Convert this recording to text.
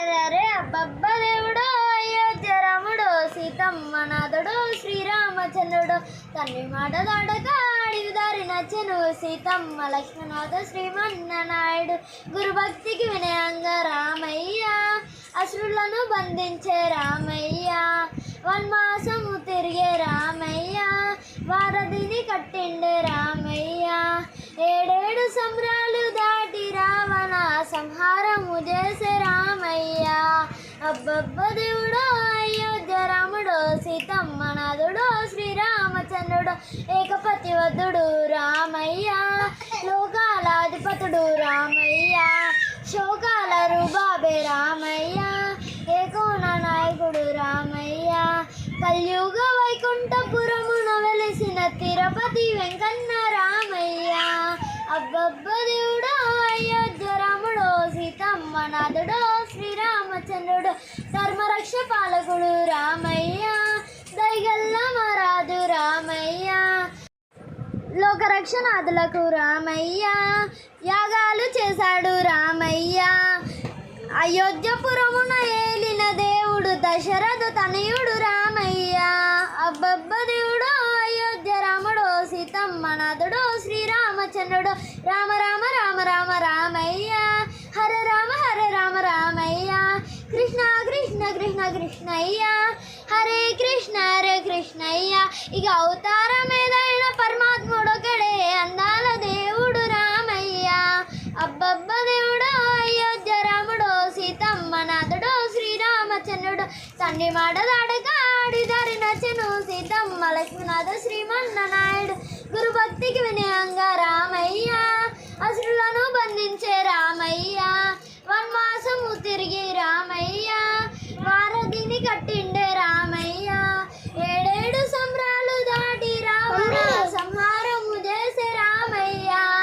అరే అబ్బబ్బ దేవుడో అయోధ్య రాముడో సీతమ్మ నాథుడో శ్రీరామచంద్రుడో తండ్రి మాట దాడక అడివి దారి నచ్చను సీతమ్మ లక్ష్మణనాథ శ్రీమన్నారాయణుడు గురుభక్తికి వినయంగా రామయ్య అసురులను బంధించే రామయ్య వన్మాసము తిరిగే రామయ్య వారధిని కట్టిండే రామయ్య ఏడేడు సంబరాలు దాటి రావణ సంహారము చేసే రామయ్య అబ్బబ్బ దేవుడో అయోధ్య రాముడో సీతమ్మ నాథుడో శ్రీరామచంద్రుడో ఏకపతివదుడు రామయ్య లోకాలాధిపతుడు రామయ్య శోకాల రూబాబే రామయ్య ఏకోన నాయకుడు రామయ్య కలియుగ వైకుంఠపురమున వెలిసిన తిరుపతి వెంకన్న రామయ్య అబ్బబ్బ దేవుడో అయోధ్య రాముడో సీతమ్మ నాథుడో శ్రీరామచంద్రుడు ధర్మరక్ష పాలకుడు రామయ్య దయగల్ల మహారాజు రామయ్య లోకరక్షణాదులకు రామయ్య యాగాలు చేశాడు రామయ్య అయోధ్యపురమున ఏలిన దేవుడు దశరథ తనయుడు రామయ్య అబ్బబ్బ దేవుడో అయోధ్య రాముడో సీతమ్మ నాథుడో శ్రీరామచంద్రుడు రామ రామ రామ రామ రామయ్య హరే రామ రామయ్య కృష్ణ కృష్ణ కృష్ణ కృష్ణయ్య హరే కృష్ణయ్య ఇక అవతారం ఏదైనా పరమాత్ముడొకడే అందాల దేవుడు రామయ్య అబ్బబ్బ దేవుడో అయోధ్య రాముడో సీతమ్మ నాథుడో శ్రీరామచంద్రుడు తండ్రి మాట దాడక ఆడిదారి నచ్చను సీతమ్మ లక్ష్మణనాథ శ్రీమన్నారాయణుడు గురుభక్తికి వినయంగా రామయ్య అసురులను బంధించే రామయ్య వన్మాసము తిరిగి